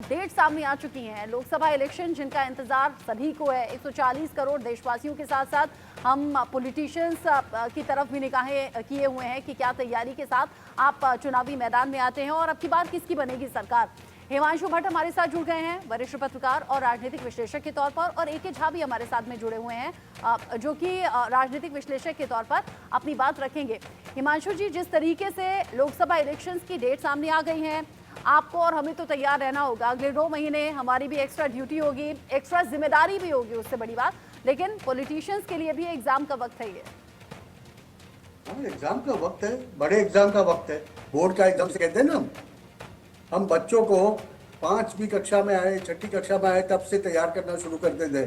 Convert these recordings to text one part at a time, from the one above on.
Date सामने आ चुकी हैं। लोकसभा इलेक्शन जिनका इंतजार सभी को है, 140 करोड़ देशवासियों के साथ साथ हम पॉलिटिशियंस की तरफ भी निगाहें किए हुए हैं कि क्या तैयारी के साथ आप चुनावी मैदान में आते हैं और अब की बार किसकी बनेगी सरकार। हिमांशु भट्ट हमारे साथ जुड़ गए हैं, वरिष्ठ पत्रकार और राजनीतिक विश्लेषक के तौर पर, और ए.के. झा भी हमारे साथ में जुड़े हुए हैं जो कि राजनीतिक विश्लेषक के तौर पर अपनी बात रखेंगे। हिमांशु जी, जिस तरीके से लोकसभा इलेक्शंस की डेट सामने आ गई हैं, आपको और हमें तो तैयार रहना होगा। अगले 2 महीने हमारी भी एक्स्ट्रा ड्यूटी होगी, एक्स्ट्रा जिम्मेदारी भी होगी, उससे बड़ी बात, लेकिन पॉलिटिशियंस के लिए भी एग्जाम का वक्त है ये। एग्जाम का वक्त है, बड़े एग्जाम का वक्त है, बोर्ड का एग्जाम से कहते हैं ना। हम बच्चों को 5वीं कक्षा में आए, 6ठी कक्षा में आए, तब से तैयार करना शुरू करते थे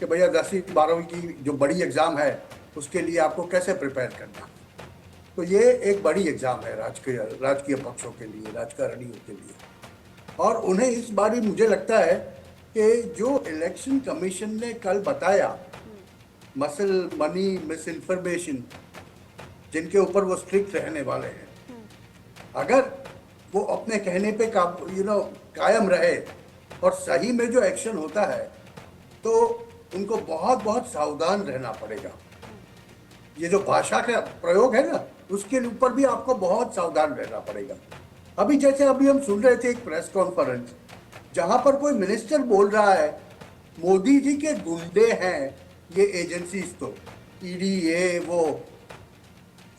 कि भैया 10वीं 12वीं की जो बड़ी एग्जाम है उसके लिए आपको कैसे प्रिपेयर करना। तो ये एक बड़ी एग्जाम है राजकीय पक्षों के लिए, राजकारणियों के लिए। और उन्हें इस बार ही मुझे लगता है कि जो इलेक्शन कमीशन ने कल बताया, मसल मनी मिस इन्फॉर्मेशन, जिनके ऊपर वो स्ट्रिक्ट रहने वाले हैं, अगर वो अपने कहने पे कायम रहे और सही में जो एक्शन होता है तो उनको बहुत बहुत सावधान रहना पड़ेगा। ये जो भाषा का प्रयोग है ना, उसके ऊपर भी आपको बहुत सावधान रहना पड़ेगा। अभी हम सुन रहे थे एक प्रेस कॉन्फ्रेंस जहां पर कोई मिनिस्टर बोल रहा है मोदी जी के गुंडे हैं ये एजेंसीज, तो ईडी ये वो,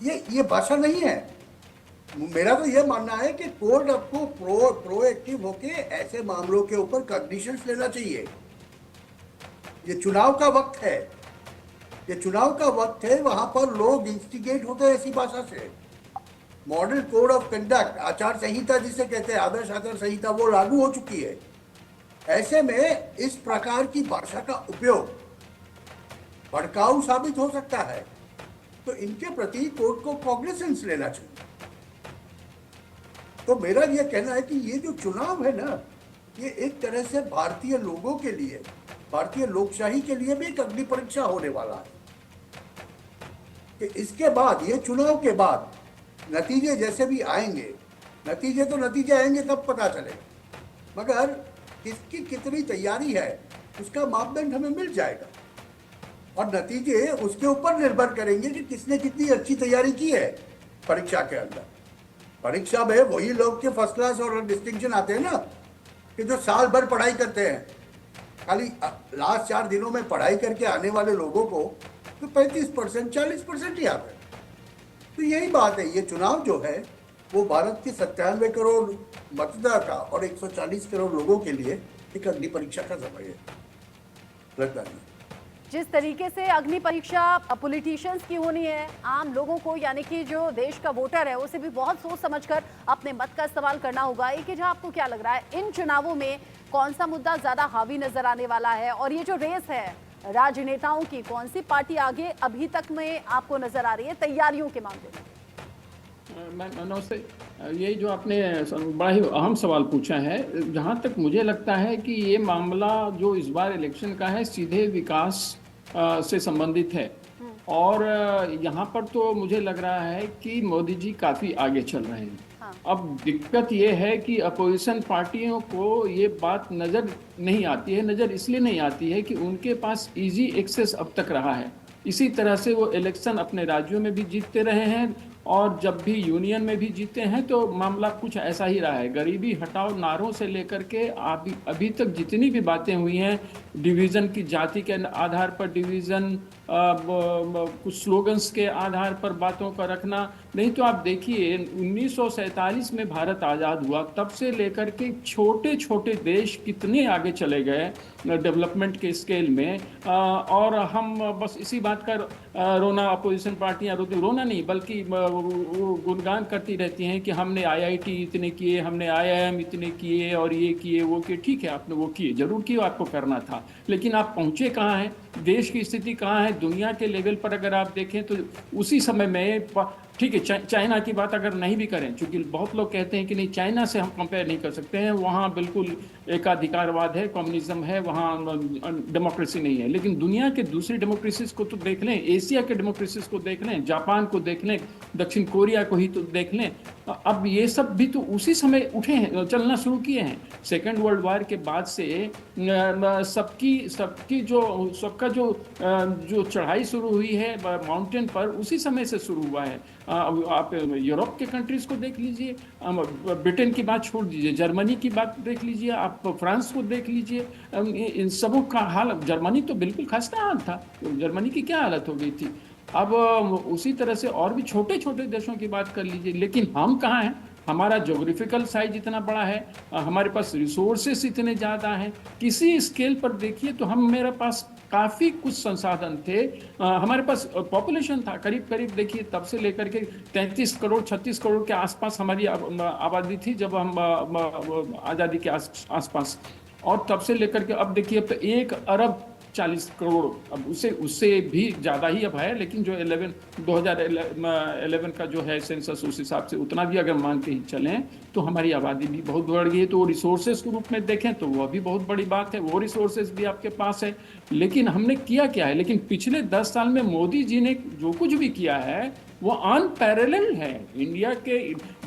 ये भाषा नहीं है। मेरा तो यह मानना है कि कोर्ट आपको प्रोएक्टिव होके ऐसे मामलों के ऊपर कॉग्निशंस लेना चाहिए। ये चुनाव का वक्त है, ये चुनाव का वक्त है, वहां पर लोग इंस्टिगेट होते हैं ऐसी भाषा से। मॉडल कोड ऑफ कंडक्ट, आचार संहिता जिसे कहते हैं, आदर्श आचार संहिता, वो लागू हो चुकी है। ऐसे में इस प्रकार की भाषा का उपयोग भड़काऊ साबित हो सकता है, तो इनके प्रति कोर्ट को कॉग्निसेंस लेना चाहिए। तो मेरा यह कहना है कि ये जो चुनाव है ना, ये एक तरह से भारतीय लोगों के लिए, भारतीय लोकशाही के लिए भी एक अग्नि परीक्षा होने वाला है कि इसके बाद, ये चुनाव के बाद नतीजे जैसे भी आएंगे, नतीजे आएंगे तब पता चलेगा, मगर किसकी कितनी तैयारी है उसका मापदंड हमें मिल जाएगा और नतीजे उसके ऊपर निर्भर करेंगे कि किसने कितनी अच्छी तैयारी की है परीक्षा के अंदर। परीक्षा में वही लोग के फर्स्ट क्लास और डिस्टिंक्शन आते हैं ना, कि जो साल भर पढ़ाई करते हैं। खाली लास्ट 4 दिनों में पढ़ाई करके आने वाले लोगों को तो 35% 40% ही आते हैं। तो यही बात है, ये चुनाव जो है वो भारत के 97 करोड़ मतदाता और 140 करोड़ लोगों के लिए एक अग्नि परीक्षा का समय है, लगता है। जिस तरीके से अग्नि परीक्षा पॉलिटिशियंस की होनी है, आम लोगों को यानी कि जो देश का वोटर है उसे भी बहुत सोच समझकर अपने मत का इस्तेमाल करना होगा। ए.के. झा, आपको क्या लग रहा है, इन चुनावों में कौन सा मुद्दा ज्यादा हावी नजर आने वाला है, और ये जो रेस है राजनेताओं की, कौन सी पार्टी आगे अभी तक में आपको नजर आ रही है तैयारियों के मामले में? नमस्ते। ये जो आपने बड़ा ही अहम सवाल पूछा है, जहाँ तक मुझे लगता है कि ये मामला जो इस बार इलेक्शन का है सीधे विकास से संबंधित है, और यहाँ पर तो मुझे लग रहा है कि मोदी जी काफ़ी आगे चल रहे हैं। हाँ। अब दिक्कत ये है कि अपोजिशन पार्टियों को ये बात नज़र नहीं आती है। नज़र इसलिए नहीं आती है कि उनके पास इजी एक्सेस अब तक रहा है। इसी तरह से वो इलेक्शन अपने राज्यों में भी जीतते रहे हैं और जब भी यूनियन में भी जीते हैं तो मामला कुछ ऐसा ही रहा है। गरीबी हटाओ नारों से लेकर के अभी तक जितनी भी बातें हुई हैं, डिवीज़न की, जाति के आधार पर डिवीज़न, कुछ स्लोगन्स के आधार पर बातों का रखना, नहीं तो आप देखिए 1947 में भारत आज़ाद हुआ, तब से लेकर के छोटे छोटे देश कितने आगे चले गए डेवलपमेंट के स्केल में, और हम बस इसी बात का रोना, अपोजिशन पार्टियां रोना नहीं बल्कि वो गुणगान करती रहती हैं कि हमने आईआईटी इतने किए, हमने आईआईएम इतने किए और ये किए वो किए। ठीक है, आपने वो किए, जरूर किए, आपको करना था, लेकिन आप पहुंचे कहाँ हैं, देश की स्थिति कहाँ है, दुनिया के लेवल पर अगर आप देखें तो उसी समय में ठीक है, चाइना की बात अगर नहीं भी करें, क्योंकि बहुत लोग कहते हैं कि नहीं चाइना से हम कंपेयर नहीं कर सकते हैं, वहाँ बिल्कुल एकाधिकारवाद है, कम्युनिज्म है, वहाँ डेमोक्रेसी नहीं है। लेकिन दुनिया के दूसरी डेमोक्रेसीज को तो देख लें, एशिया के डेमोक्रेसीज को देख लें, जापान को देख लें, दक्षिण कोरिया को ही तो देख लें। अब ये सब भी तो उसी समय उठे हैं, चलना शुरू किए हैं। सेकेंड वर्ल्ड वॉर के बाद से सबका जो चढ़ाई शुरू हुई है माउंटेन पर, उसी समय से शुरू हुआ है। आप यूरोप के कंट्रीज को देख लीजिए, ब्रिटेन की बात छोड़ दीजिए, जर्मनी की बात देख लीजिए, आप फ्रांस को देख लीजिए, इन सबों का हाल, जर्मनी तो बिल्कुल खस्ता हाल था, जर्मनी की क्या हालत हो गई थी। अब उसी तरह से और भी छोटे छोटे देशों की बात कर लीजिए, लेकिन हम कहाँ हैं? हमारा जोग्राफिकल साइज इतना बड़ा है, हमारे पास रिसोर्सेस इतने ज़्यादा हैं, किसी स्केल पर देखिए तो मेरे पास काफ़ी कुछ संसाधन थे, हमारे पास पॉपुलेशन था करीब करीब, देखिए तब से लेकर के 33 करोड़ 36 करोड़ के आसपास हमारी आबादी थी जब हम आज़ादी के आसपास, और तब से लेकर के अब देखिए अब तो 1 अरब 40 करोड़, अब उससे भी ज़्यादा ही अब है, लेकिन जो 2011 का जो है सेंसस, उस हिसाब से उतना भी अगर मान के ही चलें तो हमारी आबादी भी बहुत बढ़ गई है। तो रिसोर्सेज के रूप में देखें तो वह भी बहुत बड़ी बात है, वो रिसोर्सेज भी आपके पास है। लेकिन हमने किया क्या है? लेकिन पिछले 10 साल में मोदी जी ने जो कुछ भी किया है वो अनपैरेलल है, इंडिया के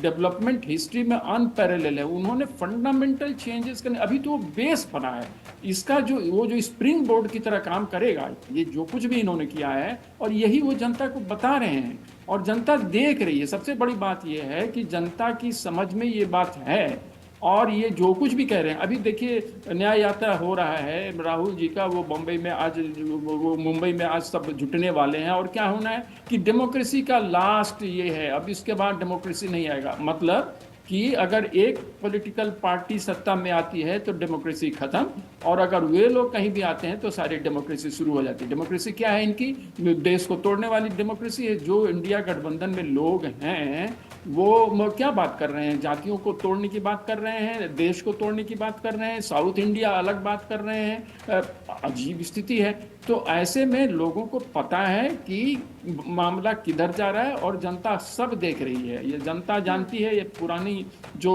डेवलपमेंट हिस्ट्री में अनपैरेलल है। उन्होंने फंडामेंटल चेंजेस करने, अभी तो बेस बना है इसका, वो जो स्प्रिंग बोर्ड की तरह काम करेगा, ये जो कुछ भी इन्होंने किया है, और यही वो जनता को बता रहे हैं और जनता देख रही है। सबसे बड़ी बात ये है कि जनता की समझ में ये बात है, और ये जो कुछ भी कह रहे हैं, अभी देखिए न्याय यात्रा हो रहा है राहुल जी का, वो बम्बई में आज, वो मुंबई में आज सब जुटने वाले हैं, और क्या होना है कि डेमोक्रेसी का लास्ट ये है, अब इसके बाद डेमोक्रेसी नहीं आएगा। मतलब कि अगर एक पॉलिटिकल पार्टी सत्ता में आती है तो डेमोक्रेसी खत्म, और अगर वे लोग कहीं भी आते हैं तो सारी डेमोक्रेसी शुरू हो जाती है। डेमोक्रेसी क्या है इनकी? देश को तोड़ने वाली डेमोक्रेसी है। जो इंडिया गठबंधन में लोग हैं वो क्या बात कर रहे हैं? जातियों को तोड़ने की बात कर रहे हैं, देश को तोड़ने की बात कर रहे हैं, साउथ इंडिया अलग बात कर रहे हैं। अजीब स्थिति है। तो ऐसे में लोगों को पता है कि मामला किधर जा रहा है, और जनता सब देख रही है, ये जनता जानती है। ये पुरानी जो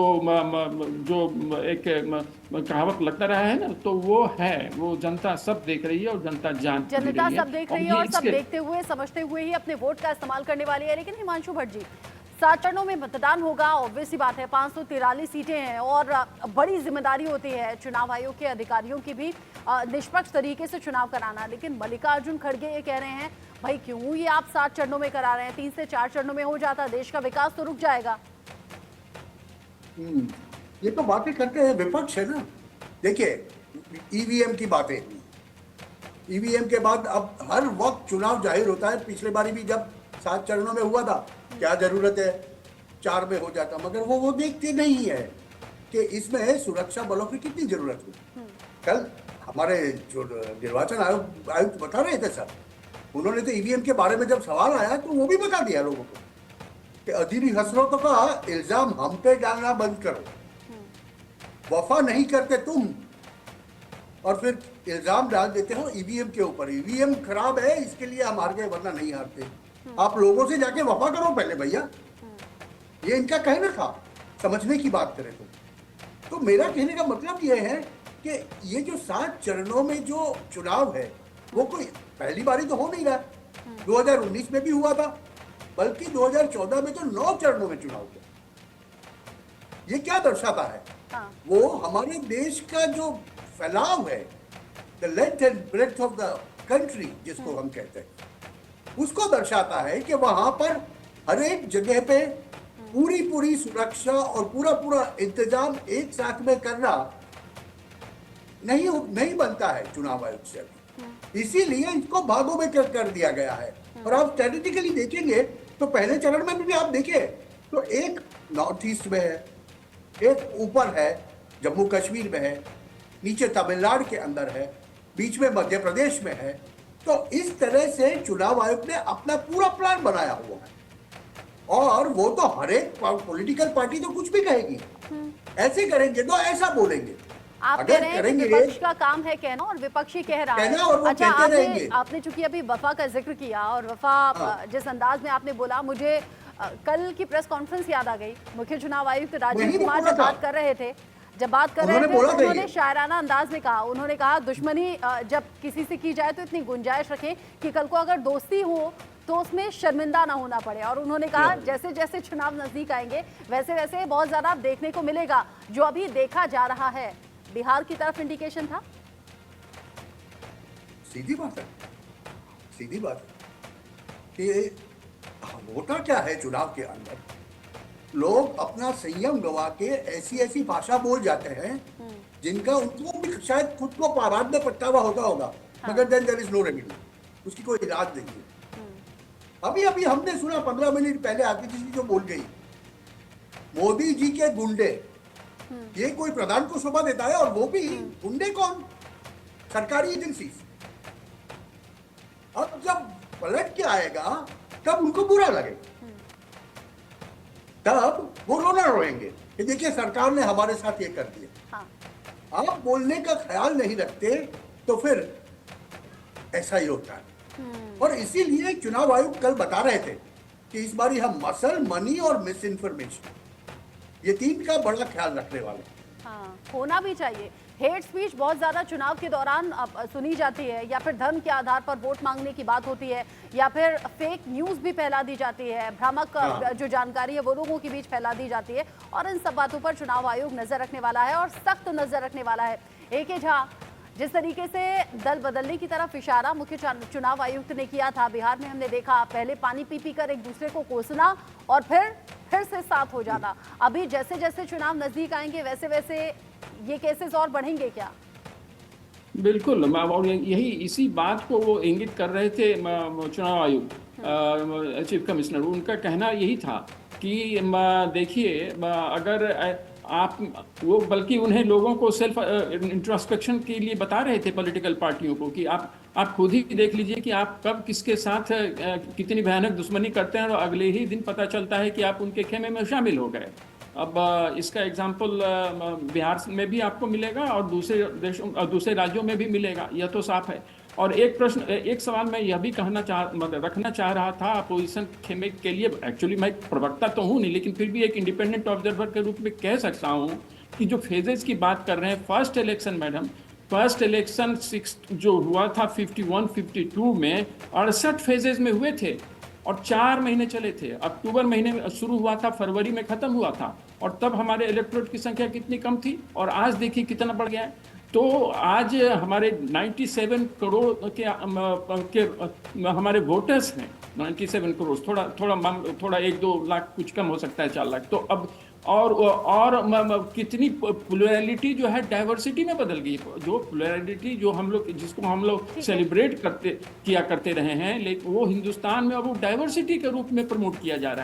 एक कहावत लगता रहा है ना, तो वो है, वो जनता सब देख रही है और जनता जान रही है। जनता सब देख रही है और सब देखते हुए समझते हुए ही अपने वोट का इस्तेमाल करने वाली है। लेकिन हिमांशु भट्ट जी, 7 चरणों में मतदान होगा, ऑब्वियस सी बात है, 543 सीटें हैं और बड़ी जिम्मेदारी होती है चुनाव आयोग के अधिकारियों की भी निष्पक्ष तरीके से चुनाव कराना। लेकिन मल्लिकार्जुन खड़गे ये कह रहे हैं, भाई क्यों ये आप 7 चरणों में करा रहे हैं? 3 से 4 चरणों में हो जाता, देश का विकास तो रुक जाएगा। ये तो बातें करते हैं, विपक्ष है ना। देखिए ईवीएम की बातें, ईवीएम के बाद अब हर वक्त चुनाव जाहिर होता है। पिछले बारी भी जब 7 चरणों में हुआ था, क्या जरूरत है 4 में हो जाता, मगर वो देखते नहीं है कि इसमें सुरक्षा बलों की कितनी जरूरत है। कल हमारे जो निर्वाचन आयुक्त बता रहे थे सर, उन्होंने तो ईवीएम के बारे में जब सवाल आया तो वो भी बता दिया लोगों को कि अधीरी हसरतों का इल्जाम हम पे डालना बंद करो, वफा नहीं करते तुम, और फिर इल्जाम डाल देते हो ईवीएम के ऊपर। ईवीएम खराब है इसके लिए हम हार गए, वरना नहीं हारते। आप लोगों से जाके वफा करो पहले भैया, ये इनका कहना था। समझने की बात करें तो मेरा कहने का मतलब ये है कि ये जो 7 चरणों में जो चुनाव है वो कोई पहली बारी तो हो नहीं रहा। 2019 में भी हुआ था, बल्कि 2014 में तो 9 चरणों में चुनाव हुआ। ये क्या दर्शाता है? वो हमारे देश का जो फैलाव है, the length and breadth of the country जिसको हम कहते हैं, उसको दर्शाता है कि वहां पर हर एक जगह पे पूरी सुरक्षा और पूरा इंतजाम एक साथ में करना नहीं बनता है चुनाव आयोग से। इसीलिए इसको भागों में कर दिया गया है। और आप स्ट्रेटेजिकली देखेंगे तो पहले चरण में भी आप देखिए तो एक नॉर्थ ईस्ट में है, एक ऊपर है जम्मू कश्मीर में है, नीचे तमिलनाडु के अंदर है, बीच में मध्य प्रदेश में है। तो इस तरह से चुनाव आयोग ने अपना पूरा प्लान बनाया हुआ है, और वो तो हर एक पॉलिटिकल पार्टी तो कुछ भी कहेगी, ऐसे करेंगे तो ऐसा बोलेंगे। आप कह रहे हैं कि विपक्ष का काम है कहना और विपक्षी कह रहा है। अच्छा, आपने चूंकि अभी वफा का जिक्र किया और वफा जिस अंदाज में आपने बोला, मुझे कल की प्रेस कॉन्फ्रेंस याद आ गई। मुख्य चुनाव आयुक्त राजीव वही कुमार बोला जब था। बात कर रहे थे तो उन्होंने बोला था उन्होंने ये। शायराना अंदाज में कहा, उन्होंने कहा दुश्मनी जब किसी से की जाए तो इतनी गुंजाइश रखें कि कल को अगर दोस्ती हो तो उसमें शर्मिंदा ना होना पड़े। और उन्होंने कहा जैसे जैसे चुनाव नजदीक आएंगे वैसे वैसे बहुत ज्यादा देखने को मिलेगा। जो अभी देखा जा रहा है बिहार की तरफ इंडिकेशन था। सीधी बात है, सीधी बात है कि होता क्या है चुनाव के अंदर, लोग अपना संयम गवा के ऐसी ऐसी भाषा बोल जाते हैं जिनका उनको भी शायद खुद को अपराध में पछतावा होता होगा, मगर then there is no remedy, उसकी कोई इलाज नहीं है। अभी अभी हमने सुना 15 मिनट पहले आरती जी जो बोल गई, मोदी जी के गुंडे, ये कोई प्रधान को शोभा देता है? और वो भी गुंडे कौन? सरकारी एजेंसी। अब जब पलट के आएगा तब उनको बुरा लगे, तब वो रोना रोएंगे कि देखिए सरकार ने हमारे साथ ये कर दिया। हाँ। आप बोलने का ख्याल नहीं रखते तो फिर ऐसा ही होता है। और इसीलिए चुनाव आयोग कल बता रहे थे कि इस बारी हम मसल, मनी और मिस इन्फॉर्मेशन, ये तीन का बड़ा ख्याल रखने वाले। हाँ, होना भी चाहिए। हेट स्पीच बहुत ज्यादा चुनाव के दौरान सुनी जाती है, या फिर धर्म के आधार पर वोट मांगने की बात होती है, या फिर फेक न्यूज भी फैला दी जाती है, भ्रामक जो जानकारी है वो लोगों के बीच फैला दी जाती है। और इन सब बातों पर चुनाव आयोग नजर रखने वाला है और सख्त नजर रखने वाला है। ए.के. झा, जिस तरीके से दल बदलने की तरफ इशारा मुख्य चुनाव आयुक्त ने किया था, बिहार में हमने देखा पहले पानी पी पी कर एक दूसरे को कोसना और फिर से साथ हो जाना। अभी जैसे जैसे चुनाव नजदीक आएंगे वैसे वैसे ये केसेस और बढ़ेंगे क्या? बिल्कुल, और यही इसी बात को वो इंगित कर रहे थे चुनाव आयुक्त, चीफ कमिश्नर। उनका कहना यही था कि देखिए अगर आप वो, बल्कि उन्हें लोगों को सेल्फ इंट्रोस्पेक्शन के लिए बता रहे थे पॉलिटिकल पार्टियों को कि आप खुद ही देख लीजिए कि आप कब किसके साथ कितनी भयानक दुश्मनी करते हैं और अगले ही दिन पता चलता है कि आप उनके खेमे में शामिल हो गए। अब इसका एग्जाम्पल बिहार में भी आपको मिलेगा और दूसरे देशों और दूसरे राज्यों में भी मिलेगा, यह तो साफ है। और एक सवाल मैं यह भी रखना चाह रहा था अपोजिशन खेमे के लिए। एक्चुअली मैं प्रवक्ता तो हूँ नहीं, लेकिन फिर भी एक इंडिपेंडेंट ऑब्जर्वर के रूप में कह सकता हूँ कि जो फेजेस की बात कर रहे हैं, first election madam, first election जो हुआ था 51-52 में 68 फेजेज में हुए थे और 4 महीने चले थे। अक्टूबर महीने में शुरू हुआ था, फरवरी में खत्म हुआ था, और तब हमारे इलेक्टोरेट की संख्या कितनी कम थी और आज देखिए कितना बढ़ गया है। तो आज हमारे 97 करोड़ के हमारे वोटर्स हैं, 97 करोड़, थोड़ा 1-2 लाख कुछ कम हो सकता है, 4 लाख। तो अब और कितनी प्लुरलिटी जो है डाइवर्सिटी में बदल गई। जो प्लुरलिटी जो जिसको हम लोग सेलिब्रेट किया करते रहे हैं, लेकिन वो हिंदुस्तान में अब वो डाइवर्सिटी के रूप में प्रमोट किया जा रहा है।